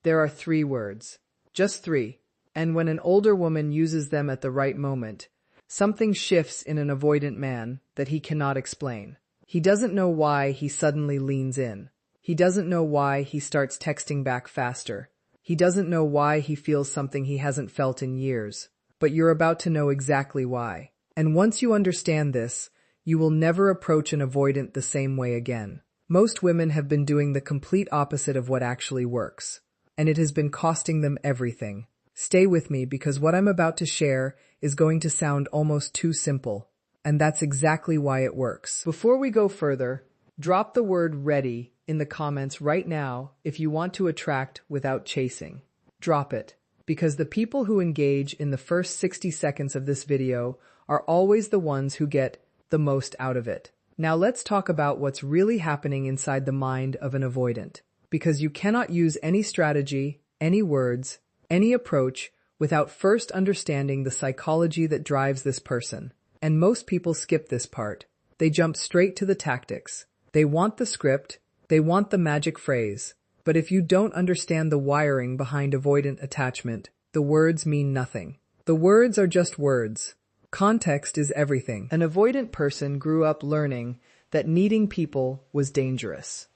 There are 3 words. Just 3. And when an older woman uses them at the right moment, something shifts in an avoidant man that he cannot explain. He doesn't know why he suddenly leans in. He doesn't know why he starts texting back faster. He doesn't know why he feels something he hasn't felt in years. But you're about to know exactly why. And once you understand this, you will never approach an avoidant the same way again. Most women have been doing the complete opposite of what actually works, and it has been costing them everything. Stay with me because what I'm about to share is going to sound almost too simple, and that's exactly why it works. Before we go further, drop the word ready in the comments right now if you want to attract without chasing. Drop it, because the people who engage in the first 60 seconds of this video are always the ones who get the most out of it. Now let's talk about what's really happening inside the mind of an avoidant, because you cannot use any strategy, any words, any approach without first understanding the psychology that drives this person. And most people skip this part. They jump straight to the tactics. They want the script, they want the magic phrase. But if you don't understand the wiring behind avoidant attachment, the words mean nothing. The words are just words. Context is everything. An avoidant person grew up learning that needing people was dangerous.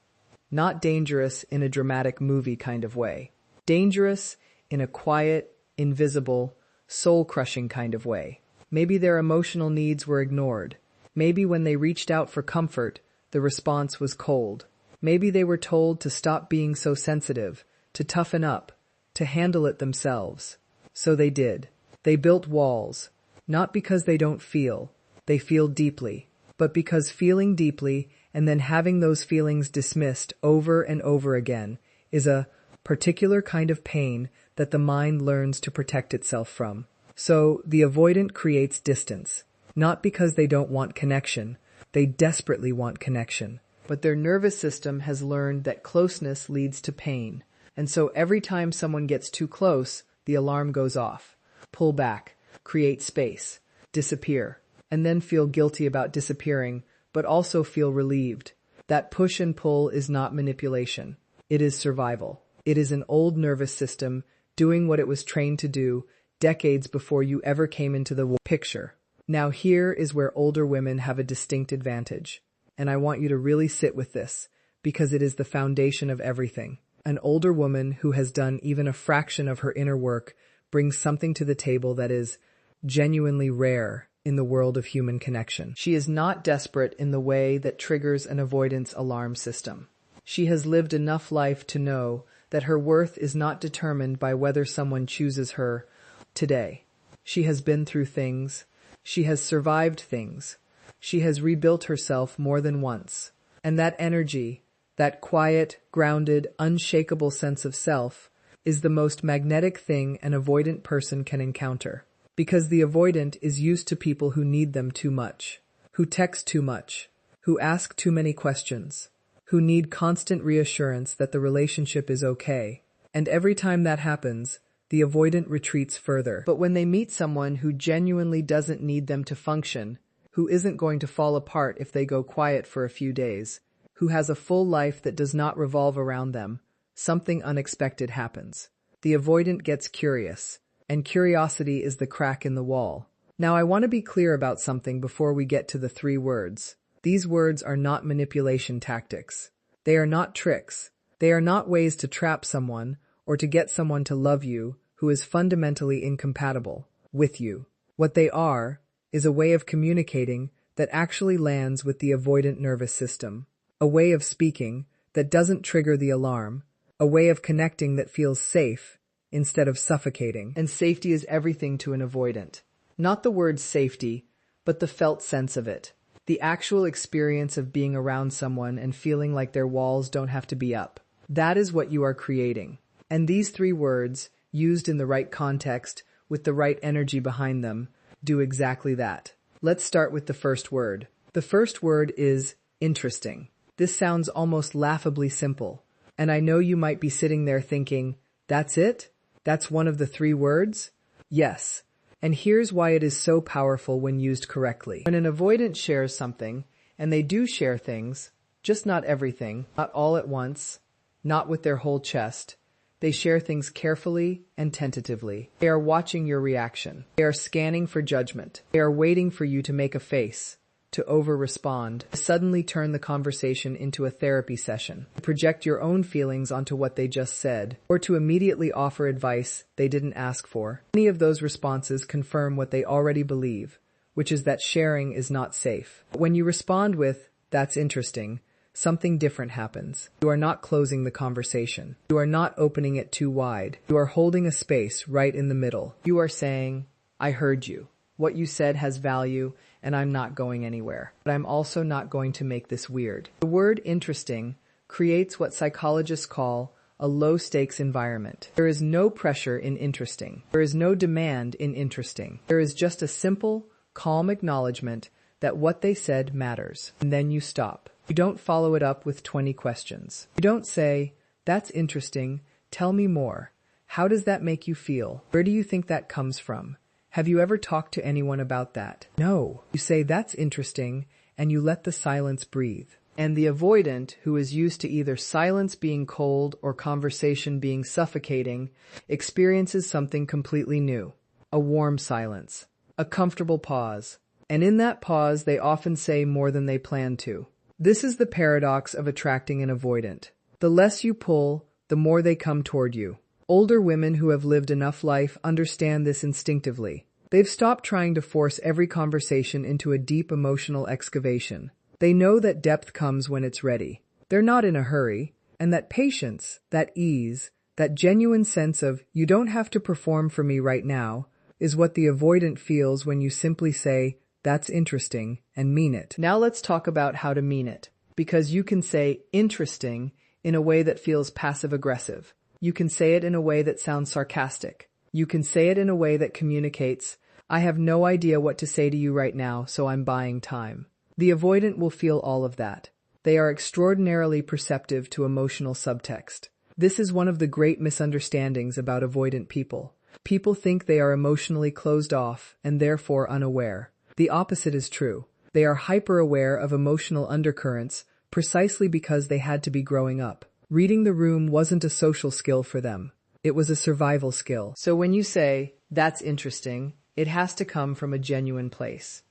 Not dangerous in a dramatic movie kind of way. Dangerous in a quiet, invisible, soul-crushing kind of way. Maybe their emotional needs were ignored. Maybe when they reached out for comfort, the response was cold. Maybe they were told to stop being so sensitive, to toughen up, to handle it themselves. So they did. They built walls. Not because they don't feel, they feel deeply, but because feeling deeply and then having those feelings dismissed over and over again is a particular kind of pain that the mind learns to protect itself from. So the avoidant creates distance, not because they don't want connection, they desperately want connection. But their nervous system has learned that closeness leads to pain, and so every time someone gets too close, the alarm goes off. Pull back. Create space, disappear, and then feel guilty about disappearing, but also feel relieved. That push and pull is not manipulation. It is survival. It is an old nervous system doing what it was trained to do decades before you ever came into the picture. Now here is where older women have a distinct advantage, and I want you to really sit with this, because it is the foundation of everything. An older woman who has done even a fraction of her inner work brings something to the table that is genuinely rare in the world of human connection. She is not desperate in the way that triggers an avoidance alarm system. She has lived enough life to know that her worth is not determined by whether someone chooses her today. She has been through things. She has survived things. She has rebuilt herself more than once. And that energy, that quiet, grounded, unshakable sense of self, is the most magnetic thing an avoidant person can encounter. Because the avoidant is used to people who need them too much, who text too much, who ask too many questions, who need constant reassurance that the relationship is okay. And every time that happens, the avoidant retreats further. But when they meet someone who genuinely doesn't need them to function, who isn't going to fall apart if they go quiet for a few days, who has a full life that does not revolve around them, something unexpected happens. The avoidant gets curious. And curiosity is the crack in the wall. Now I want to be clear about something before we get to the 3 words. These words are not manipulation tactics. They are not tricks. They are not ways to trap someone or to get someone to love you who is fundamentally incompatible with you. What they are is a way of communicating that actually lands with the avoidant nervous system, a way of speaking that doesn't trigger the alarm, a way of connecting that feels safe instead of suffocating. And safety is everything to an avoidant. Not the word safety, but the felt sense of it. The actual experience of being around someone and feeling like their walls don't have to be up. That is what you are creating. And these 3 words, used in the right context, with the right energy behind them, do exactly that. Let's start with the first word. The first word is interesting. This sounds almost laughably simple. And I know you might be sitting there thinking, that's it? That's one of the 3 words? Yes. And here's why it is so powerful when used correctly. When an avoidant shares something, and they do share things, just not everything, not all at once, not with their whole chest, They share things carefully and tentatively. They are watching your reaction. They are scanning for judgment. They are waiting for you to make a face, to over-respond, to suddenly turn the conversation into a therapy session, to project your own feelings onto what they just said, or to immediately offer advice they didn't ask for. Many of those responses confirm what they already believe, which is that sharing is not safe. But when you respond with, "That's interesting," something different happens. You are not closing the conversation. You are not opening it too wide. You are holding a space right in the middle. You are saying, "I heard you. What you said has value, and I'm not going anywhere. But I'm also not going to make this weird." The word interesting creates what psychologists call a low-stakes environment. There is no pressure in interesting. There is no demand in interesting. There is just a simple, calm acknowledgement that what they said matters. And then you stop. You don't follow it up with 20 questions. You don't say, "That's interesting. Tell me more. How does that make you feel? Where do you think that comes from? Have you ever talked to anyone about that?" No. You say, "That's interesting," and you let the silence breathe. And the avoidant, who is used to either silence being cold or conversation being suffocating, experiences something completely new. A warm silence. A comfortable pause. And in that pause, they often say more than they plan to. This is the paradox of attracting an avoidant. The less you pull, the more they come toward you. Older women who have lived enough life understand this instinctively. They've stopped trying to force every conversation into a deep emotional excavation. They know that depth comes when it's ready. They're not in a hurry, and that patience, that ease, that genuine sense of, "You don't have to perform for me right now," is what the avoidant feels when you simply say, "That's interesting," and mean it. Now let's talk about how to mean it. Because you can say interesting in a way that feels passive-aggressive. You can say it in a way that sounds sarcastic. You can say it in a way that communicates, "I have no idea what to say to you right now, so I'm buying time." The avoidant will feel all of that. They are extraordinarily perceptive to emotional subtext. This is one of the great misunderstandings about avoidant people. People think they are emotionally closed off and therefore unaware. The opposite is true. They are hyper-aware of emotional undercurrents precisely because they had to be growing up. Reading the room wasn't a social skill for them. It was a survival skill. So when you say, "That's interesting," it has to come from a genuine place.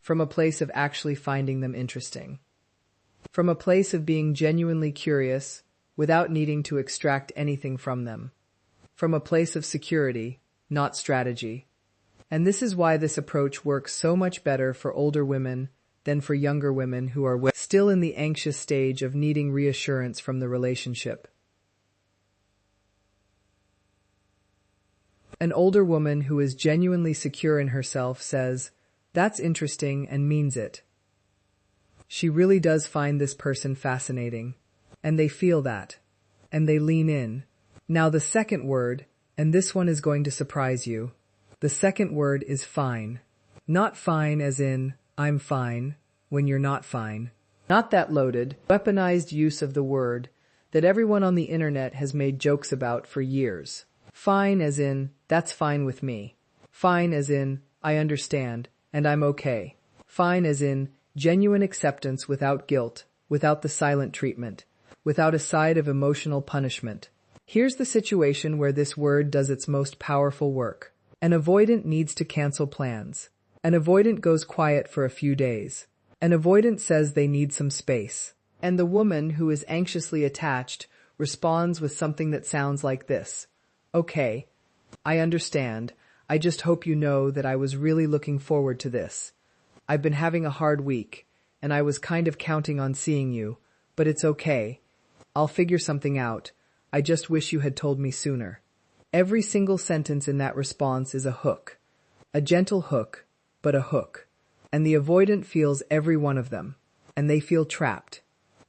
From a place of actually finding them interesting. From a place of being genuinely curious without needing to extract anything from them. From a place of security, not strategy. And this is why this approach works so much better for older women than for younger women who are still in the anxious stage of needing reassurance from the relationship. An older woman who is genuinely secure in herself says, "That's interesting," and means it. She really does find this person fascinating. And they feel that. And they lean in. Now the second word, and this one is going to surprise you. The second word is fine. Not fine as in, "I'm fine," when you're not fine. Not that loaded, weaponized use of the word that everyone on the internet has made jokes about for years. Fine as in, "That's fine with me." Fine as in, "I understand, and I'm okay." Fine as in, genuine acceptance without guilt, without the silent treatment, without a side of emotional punishment. Here's the situation where this word does its most powerful work. An avoidant needs to cancel plans. An avoidant goes quiet for a few days. An avoidant says they need some space. And the woman who is anxiously attached responds with something that sounds like this. "Okay, I understand. I just hope you know that I was really looking forward to this. I've been having a hard week, and I was kind of counting on seeing you, but it's okay. I'll figure something out. I just wish you had told me sooner." Every single sentence in that response is a hook. A gentle hook, but a hook. And the avoidant feels every one of them. And they feel trapped.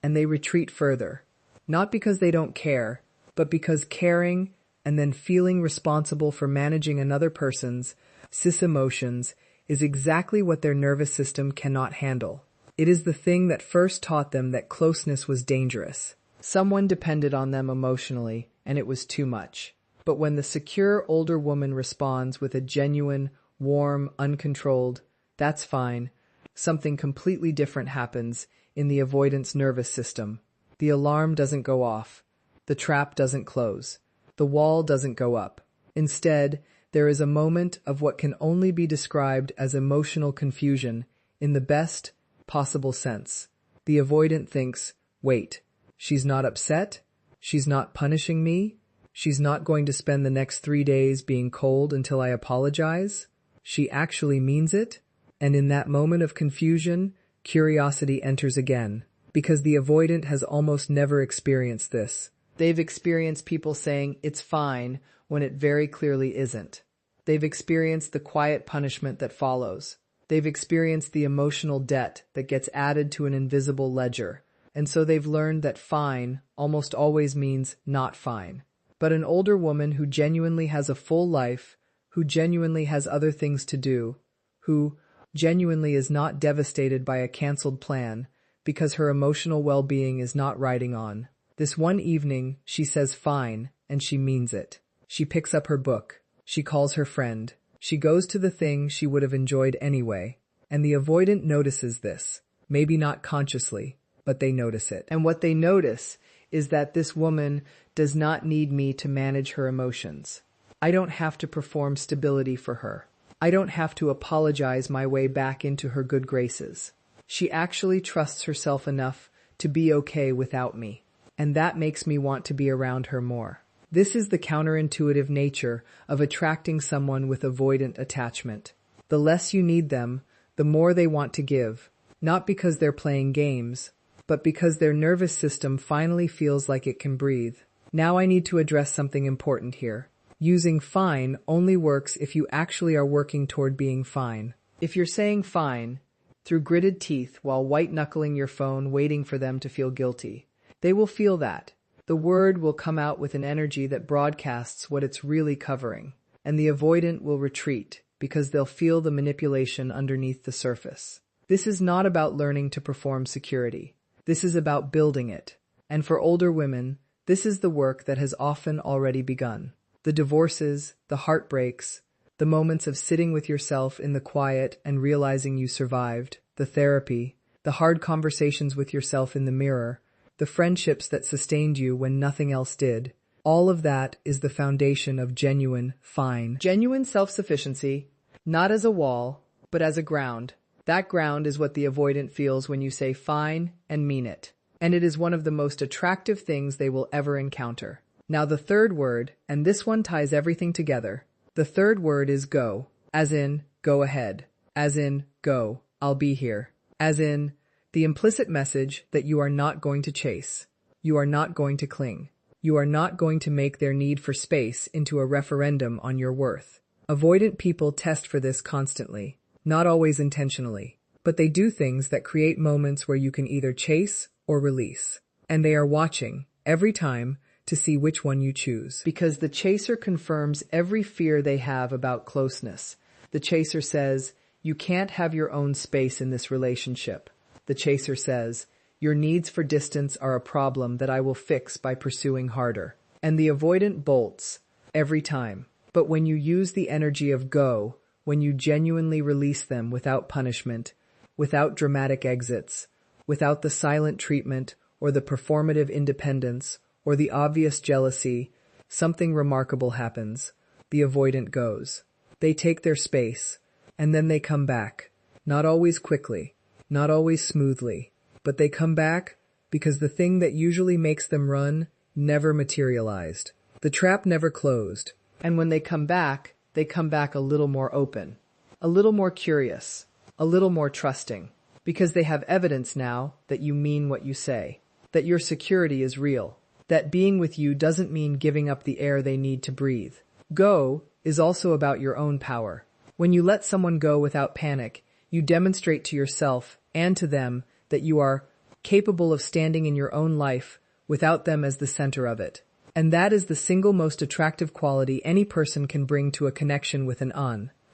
And they retreat further. Not because they don't care, but because caring and then feeling responsible for managing another person's cis emotions is exactly what their nervous system cannot handle. It is the thing that first taught them that closeness was dangerous. Someone depended on them emotionally, and it was too much. But when the secure older woman responds with a genuine, warm, uncontrolled, "That's fine," something completely different happens in the avoidance nervous system. The alarm doesn't go off. The trap doesn't close. The wall doesn't go up. Instead, there is a moment of what can only be described as emotional confusion in the best possible sense. The avoidant thinks, wait, she's not upset? She's not punishing me? She's not going to spend the next 3 days being cold until I apologize? She actually means it? And in that moment of confusion, curiosity enters again, because the avoidant has almost never experienced this. They've experienced people saying, it's fine, when it very clearly isn't. They've experienced the quiet punishment that follows. They've experienced the emotional debt that gets added to an invisible ledger. And so they've learned that fine almost always means not fine. But an older woman who genuinely has a full life, who genuinely has other things to do, who genuinely is not devastated by a canceled plan because her emotional well-being is not riding on. This one evening, she says fine, and she means it. She picks up her book. She calls her friend. She goes to the thing she would have enjoyed anyway. And the avoidant notices this. Maybe not consciously, but they notice it. And what they notice is that this woman does not need me to manage her emotions. I don't have to perform stability for her. I don't have to apologize my way back into her good graces. She actually trusts herself enough to be okay without me. And that makes me want to be around her more. This is the counterintuitive nature of attracting someone with avoidant attachment. The less you need them, the more they want to give, not because they're playing games, but because their nervous system finally feels like it can breathe. Now I need to address something important here. Using fine only works if you actually are working toward being fine. If you're saying fine through gritted teeth while white-knuckling your phone waiting for them to feel guilty, they will feel that. The word will come out with an energy that broadcasts what it's really covering, and the avoidant will retreat because they'll feel the manipulation underneath the surface. This is not about learning to perform security. This is about building it. And for older women, this is the work that has often already begun. The divorces, the heartbreaks, the moments of sitting with yourself in the quiet and realizing you survived, the therapy, the hard conversations with yourself in the mirror, the friendships that sustained you when nothing else did. All of that is the foundation of genuine, fine. Genuine self-sufficiency, not as a wall, but as a ground. That ground is what the avoidant feels when you say fine and mean it. And it is one of the most attractive things they will ever encounter. Now the third word, and this one ties everything together. The third word is go, as in, go ahead, as in, go, I'll be here, as in, the implicit message that you are not going to chase, you are not going to cling, you are not going to make their need for space into a referendum on your worth. Avoidant people test for this constantly, not always intentionally, but they do things that create moments where you can either chase or release. And they are watching, every time, to see which one you choose. Because the chaser confirms every fear they have about closeness. The chaser says, you can't have your own space in this relationship. The chaser says, your needs for distance are a problem that I will fix by pursuing harder. And the avoidant bolts, every time. But when you use the energy of go, when you genuinely release them without punishment, without dramatic exits, without the silent treatment or the performative independence, or the obvious jealousy, something remarkable happens. The avoidant goes. They take their space, and then they come back. Not always quickly, not always smoothly, but they come back because the thing that usually makes them run never materialized. The trap never closed. And when they come back a little more open, a little more curious, a little more trusting, because they have evidence now that you mean what you say, that your security is real. That being with you doesn't mean giving up the air they need to breathe. Go is also about your own power. When you let someone go without panic, you demonstrate to yourself and to them that you are capable of standing in your own life without them as the center of it. And that is the single most attractive quality any person can bring to a connection with an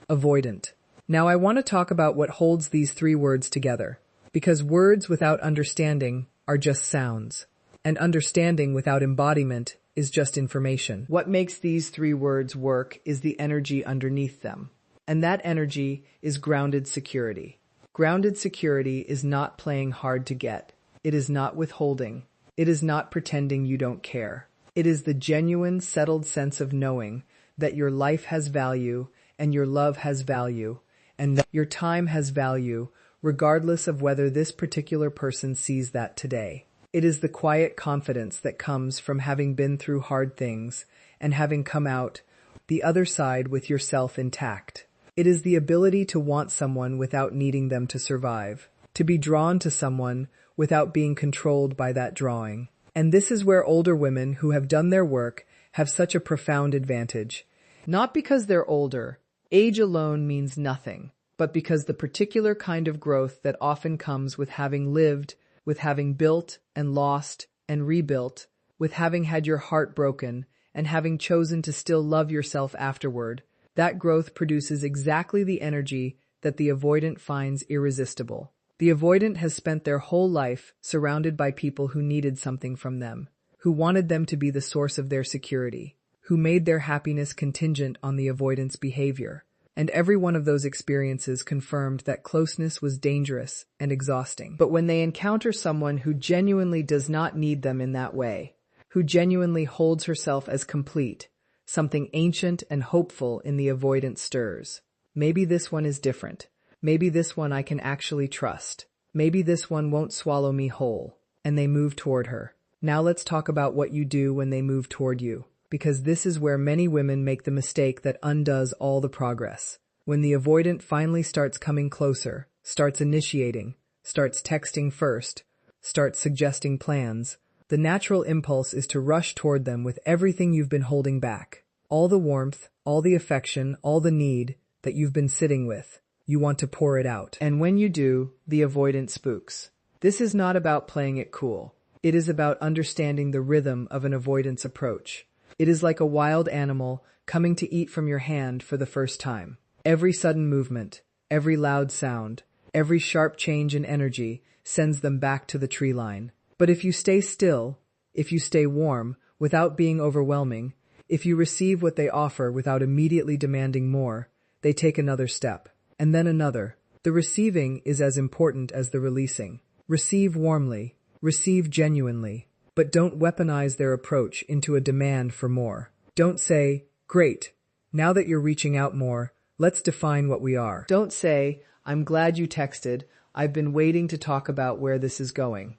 avoidant. Now I want to talk about what holds these three words together, because words without understanding are just sounds. And understanding without embodiment is just information. What makes these three words work is the energy underneath them. And that energy is grounded security. Grounded security is not playing hard to get. It is not withholding. It is not pretending you don't care. It is the genuine, settled sense of knowing that your life has value and your love has value and that your time has value regardless of whether this particular person sees that today. It is the quiet confidence that comes from having been through hard things and having come out the other side with yourself intact. It is the ability to want someone without needing them to survive, to be drawn to someone without being controlled by that drawing. And this is where older women who have done their work have such a profound advantage. Not because they're older, age alone means nothing, but because the particular kind of growth that often comes with having lived, with having built and lost and rebuilt, with having had your heart broken and having chosen to still love yourself afterward, that growth produces exactly the energy that the avoidant finds irresistible. The avoidant has spent their whole life surrounded by people who needed something from them, who wanted them to be the source of their security, who made their happiness contingent on the avoidant's behavior. And every one of those experiences confirmed that closeness was dangerous and exhausting. But when they encounter someone who genuinely does not need them in that way, who genuinely holds herself as complete, something ancient and hopeful in the avoidant stirs. Maybe this one is different. Maybe this one I can actually trust. Maybe this one won't swallow me whole. And they move toward her. Now let's talk about what you do when they move toward you, because this is where many women make the mistake that undoes all the progress. When the avoidant finally starts coming closer, starts initiating, starts texting first, starts suggesting plans, the natural impulse is to rush toward them with everything you've been holding back. All the warmth, all the affection, all the need that you've been sitting with. You want to pour it out. And when you do, the avoidant spooks. This is not about playing it cool. It is about understanding the rhythm of an avoidance approach. It is like a wild animal coming to eat from your hand for the first time. Every sudden movement, every loud sound, every sharp change in energy sends them back to the tree line. But if you stay still, if you stay warm without being overwhelming, if you receive what they offer without immediately demanding more, they take another step, and then another. The receiving is as important as the releasing. Receive warmly, receive genuinely, but don't weaponize their approach into a demand for more. Don't say, "Great, now that you're reaching out more, let's define what we are." Don't say, "I'm glad you texted. I've been waiting to talk about where this is going."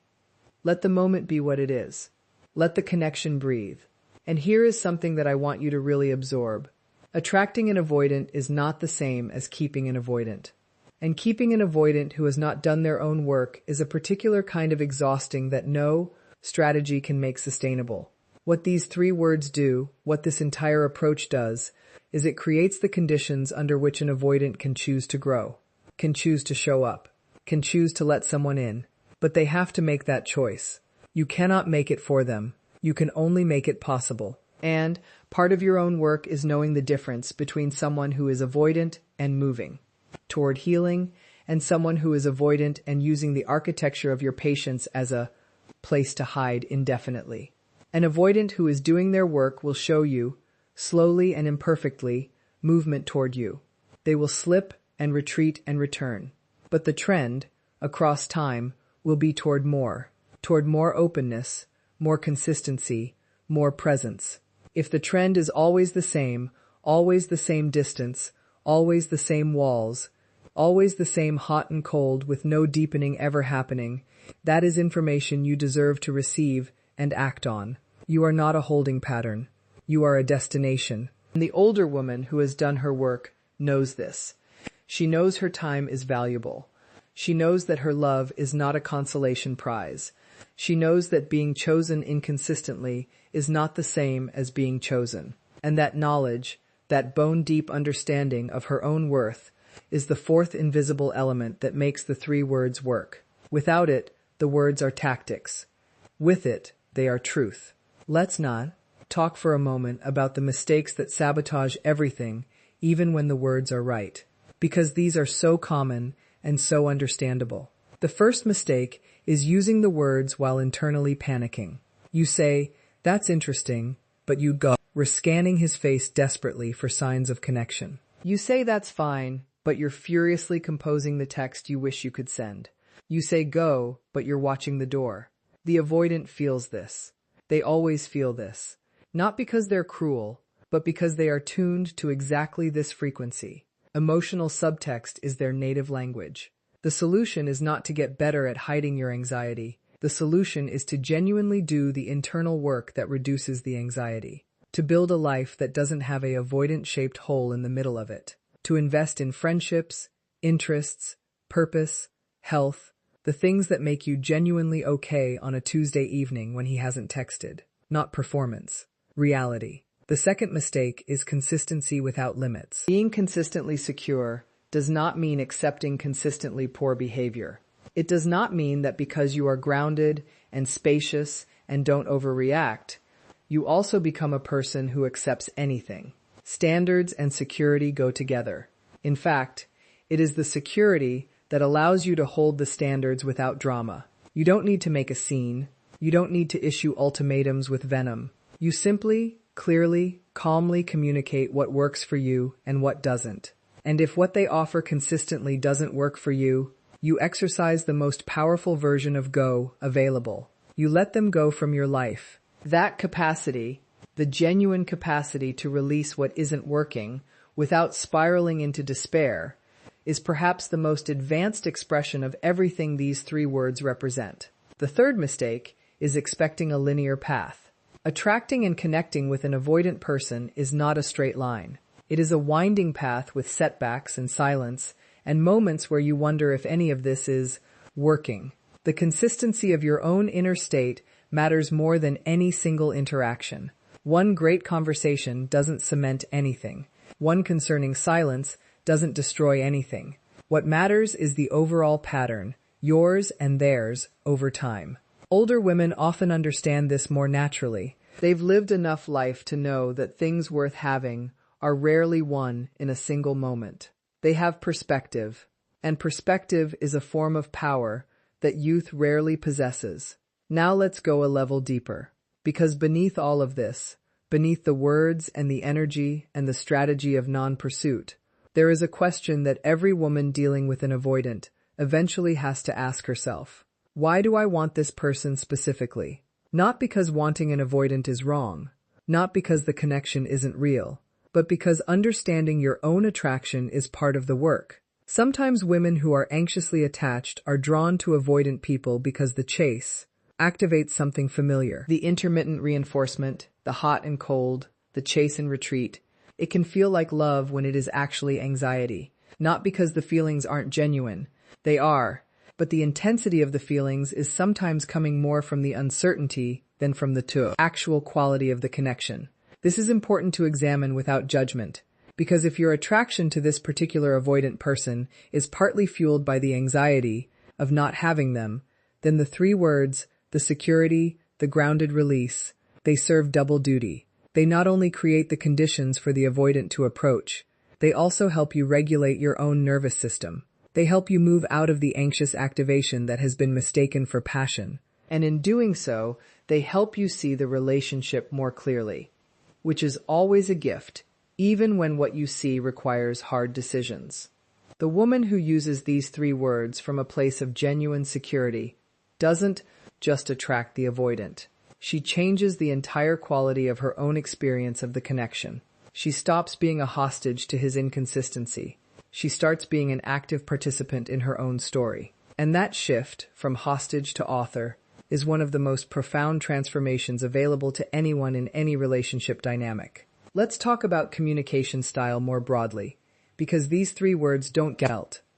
Let the moment be what it is. Let the connection breathe. And here is something that I want you to really absorb. Attracting an avoidant is not the same as keeping an avoidant. And keeping an avoidant who has not done their own work is a particular kind of exhausting that no strategy can make sustainable. What these three words do, what this entire approach does, is it creates the conditions under which an avoidant can choose to grow, can choose to show up, can choose to let someone in. But they have to make that choice. You cannot make it for them. You can only make it possible. And part of your own work is knowing the difference between someone who is avoidant and moving toward healing and someone who is avoidant and using the architecture of your patience as a place to hide indefinitely. An avoidant who is doing their work will show you, slowly and imperfectly, movement toward you. They will slip and retreat and return. But the trend, across time, will be toward more openness, more consistency, more presence. If the trend is always the same distance, always the same walls, always the same hot and cold with no deepening ever happening, that is information you deserve to receive and act on. You are not a holding pattern. You are a destination. And the older woman who has done her work knows this. She knows her time is valuable. She knows that her love is not a consolation prize. She knows that being chosen inconsistently is not the same as being chosen. And that knowledge, that bone-deep understanding of her own worth, is the fourth invisible element that makes the three words work. Without it, the words are tactics. With it, they are truth. Let's not talk for a moment about the mistakes that sabotage everything, even when the words are right. Because these are so common and so understandable. The first mistake is using the words while internally panicking. You say, "That's interesting," but you go. We're scanning his face desperately for signs of connection. You say that's fine, but you're furiously composing the text you wish you could send. You say go, but you're watching the door. The avoidant feels this. They always feel this. Not because they're cruel, but because they are tuned to exactly this frequency. Emotional subtext is their native language. The solution is not to get better at hiding your anxiety. The solution is to genuinely do the internal work that reduces the anxiety. To build a life that doesn't have a avoidant-shaped hole in the middle of it. To invest in friendships, interests, purpose, health, the things that make you genuinely okay on a Tuesday evening when he hasn't texted. Not performance. Reality. The second mistake is consistency without limits. Being consistently secure does not mean accepting consistently poor behavior. It does not mean that because you are grounded and spacious and don't overreact, you also become a person who accepts anything. Standards and security go together. In fact, it is the security that allows you to hold the standards without drama. You don't need to make a scene. You don't need to issue ultimatums with venom. You simply, clearly, calmly communicate what works for you and what doesn't. And if what they offer consistently doesn't work for you, you exercise the most powerful version of available. You let them go from your life. That capacity, the genuine capacity to release what isn't working without spiraling into despair, is perhaps the most advanced expression of everything these three words represent. The third mistake is expecting a linear path. Attracting and connecting with an avoidant person is not a straight line. It is a winding path with setbacks and silence, and moments where you wonder if any of this is working. The consistency of your own inner state matters more than any single interaction. One great conversation doesn't cement anything. One concerning silence doesn't destroy anything. What matters is the overall pattern, yours and theirs, over time. Older women often understand this more naturally. They've lived enough life to know that things worth having are rarely won in a single moment. They have perspective, and perspective is a form of power that youth rarely possesses. Now let's go a level deeper, because beneath all of this, beneath the words and the energy and the strategy of non-pursuit, there is a question that every woman dealing with an avoidant eventually has to ask herself. Why do I want this person specifically? Not because wanting an avoidant is wrong, not because the connection isn't real, but because understanding your own attraction is part of the work. Sometimes women who are anxiously attached are drawn to avoidant people because the chase activates something familiar. The intermittent reinforcement, the hot and cold, the chase and retreat. It can feel like love when it is actually anxiety. Not because the feelings aren't genuine. They are. But the intensity of the feelings is sometimes coming more from the uncertainty than from the actual quality of the connection. This is important to examine without judgment, because if your attraction to this particular avoidant person is partly fueled by the anxiety of not having them, then the three words, the security, the grounded release, they serve double duty. They not only create the conditions for the avoidant to approach, they also help you regulate your own nervous system. They help you move out of the anxious activation that has been mistaken for passion. And in doing so, they help you see the relationship more clearly, which is always a gift, even when what you see requires hard decisions. The woman who uses these three words from a place of genuine security doesn't just attract the avoidant. She changes the entire quality of her own experience of the connection. She stops being a hostage to his inconsistency. She starts being an active participant in her own story. And that shift, from hostage to author, is one of the most profound transformations available to anyone in any relationship dynamic. Let's talk about communication style more broadly, because these three words don't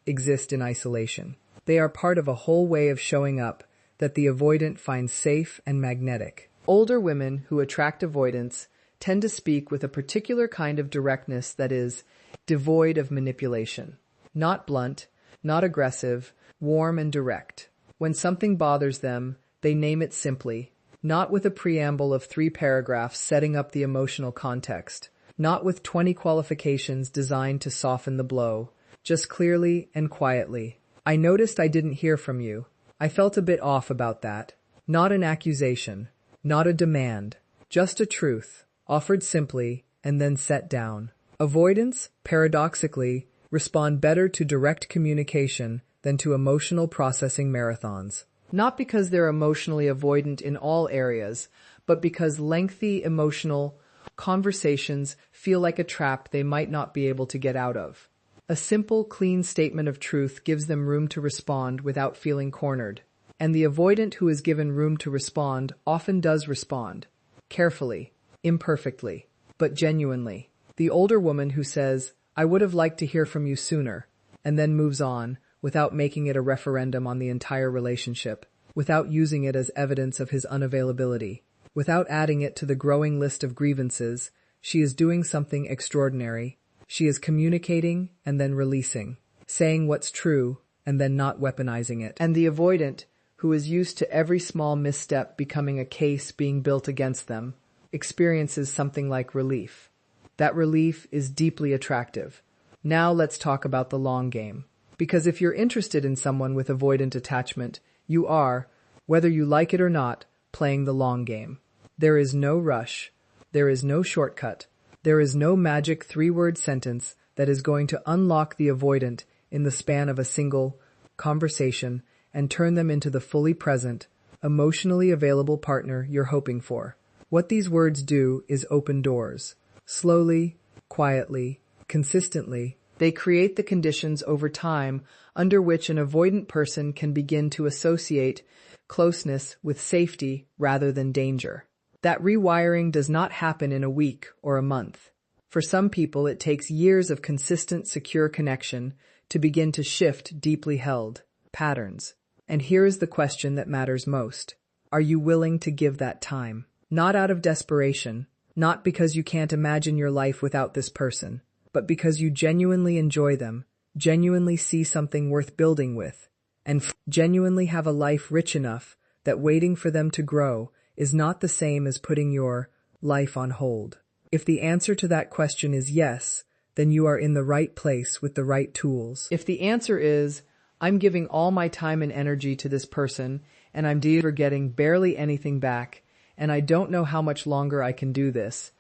exist in isolation. They are part of a whole way of showing up that the avoidant finds safe and magnetic. Older women who attract avoidance tend to speak with a particular kind of directness that is devoid of manipulation. Not blunt, not aggressive, warm and direct. When something bothers them, they name it simply, not with a preamble of 3 paragraphs setting up the emotional context, not with 20 qualifications designed to soften the blow, just clearly and quietly. I noticed I didn't hear from you. I felt a bit off about that. Not an accusation, not a demand, just a truth, offered simply and then set down. Avoidants, paradoxically, respond better to direct communication than to emotional processing marathons. Not because they're emotionally avoidant in all areas, but because lengthy emotional conversations feel like a trap they might not be able to get out of. A simple, clean statement of truth gives them room to respond without feeling cornered. And the avoidant who is given room to respond often does respond. Carefully, imperfectly, but genuinely. The older woman who says, "I would have liked to hear from you sooner," and then moves on, without making it a referendum on the entire relationship, without using it as evidence of his unavailability, without adding it to the growing list of grievances, she is doing something extraordinary. She is communicating and then releasing, saying what's true and then not weaponizing it. And the avoidant, who is used to every small misstep becoming a case being built against them, experiences something like relief. That relief is deeply attractive. Now let's talk about the long game. Because if you're interested in someone with avoidant attachment, you are, whether you like it or not, playing the long game. There is no rush. There is no shortcut. There is no magic 3-word sentence that is going to unlock the avoidant in the span of a single conversation and turn them into the fully present, emotionally available partner you're hoping for. What these words do is open doors. Slowly, quietly, consistently, they create the conditions over time under which an avoidant person can begin to associate closeness with safety rather than danger. That rewiring does not happen in a week or a month. For some people, it takes years of consistent, secure connection to begin to shift deeply held patterns. And here is the question that matters most. Are you willing to give that time? Not out of desperation, not because you can't imagine your life without this person, but because you genuinely enjoy them, genuinely see something worth building with, and genuinely have a life rich enough that waiting for them to grow is not the same as putting your life on hold. If the answer to that question is yes, then you are in the right place with the right tools. If the answer is, I'm giving all my time and energy to this person, and I'm getting barely anything back, and I don't know how much longer I can do this,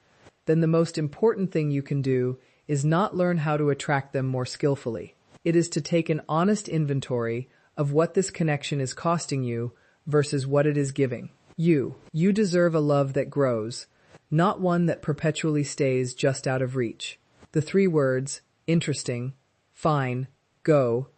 then the most important thing you can do is not learn how to attract them more skillfully. It is to take an honest inventory of what this connection is costing you versus what it is giving. You deserve a love that grows, not one that perpetually stays just out of reach. The 3 words, interesting, fine, go,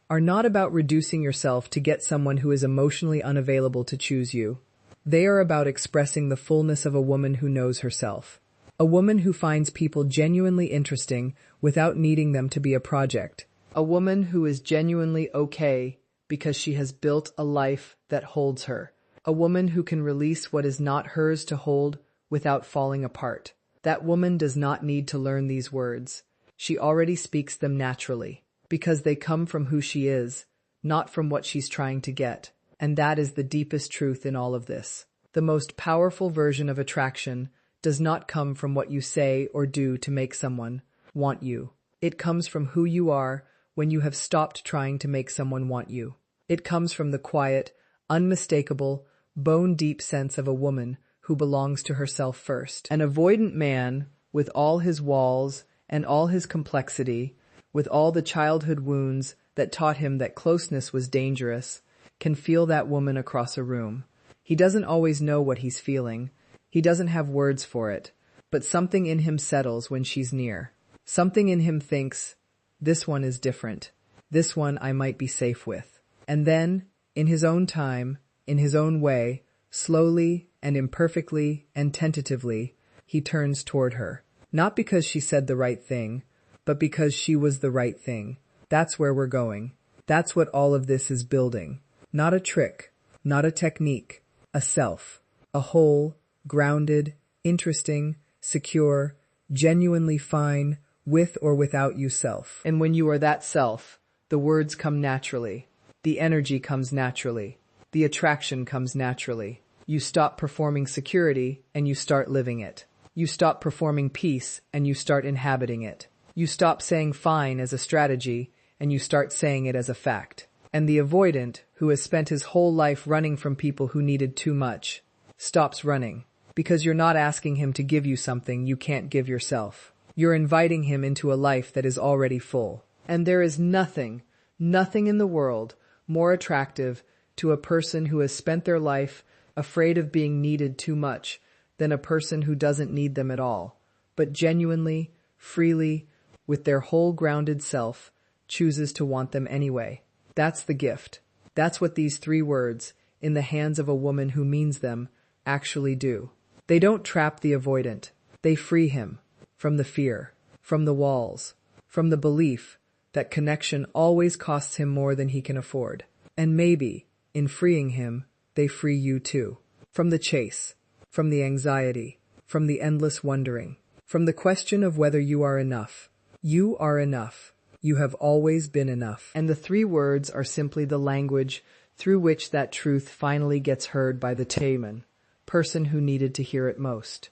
are not about reducing yourself to get someone who is emotionally unavailable to choose you. They are about expressing the fullness of a woman who knows herself. A woman who finds people genuinely interesting without needing them to be a project. A woman who is genuinely okay because she has built a life that holds her. A woman who can release what is not hers to hold without falling apart. That woman does not need to learn these words. She already speaks them naturally, because they come from who she is, not from what she's trying to get. And that is the deepest truth in all of this. The most powerful version of attraction does not come from what you say or do to make someone want you. It comes from who you are when you have stopped trying to make someone want you. It comes from the quiet, unmistakable, bone-deep sense of a woman who belongs to herself first. An avoidant man, with all his walls and all his complexity, with all the childhood wounds that taught him that closeness was dangerous, can feel that woman across a room. He doesn't always know what he's feeling. He doesn't have words for it, but something in him settles when she's near. Something in him thinks, this one is different. This one I might be safe with. And then, in his own time, in his own way, slowly and imperfectly and tentatively, he turns toward her. Not because she said the right thing, but because she was the right thing. That's where we're going. That's what all of this is building. Not a trick, not a technique, a self, a whole, grounded, interesting, secure, genuinely fine, with or without you self. And when you are that self, the words come naturally. The energy comes naturally. The attraction comes naturally. You stop performing security and you start living it. You stop performing peace and you start inhabiting it. You stop saying fine as a strategy and you start saying it as a fact. And the avoidant, who has spent his whole life running from people who needed too much, stops running. Because you're not asking him to give you something you can't give yourself. You're inviting him into a life that is already full. And there is nothing in the world more attractive to a person who has spent their life afraid of being needed too much than a person who doesn't need them at all, but genuinely, freely, with their whole grounded self, chooses to want them anyway. That's the gift. That's what these 3 words, in the hands of a woman who means them, actually do. They don't trap the avoidant. They free him from the fear, from the walls, from the belief that connection always costs him more than he can afford. And maybe, in freeing him, they free you too. From the chase, from the anxiety, from the endless wondering, from the question of whether you are enough. You are enough. You have always been enough. And the 3 words are simply the language through which that truth finally gets heard by the person who needed to hear it most.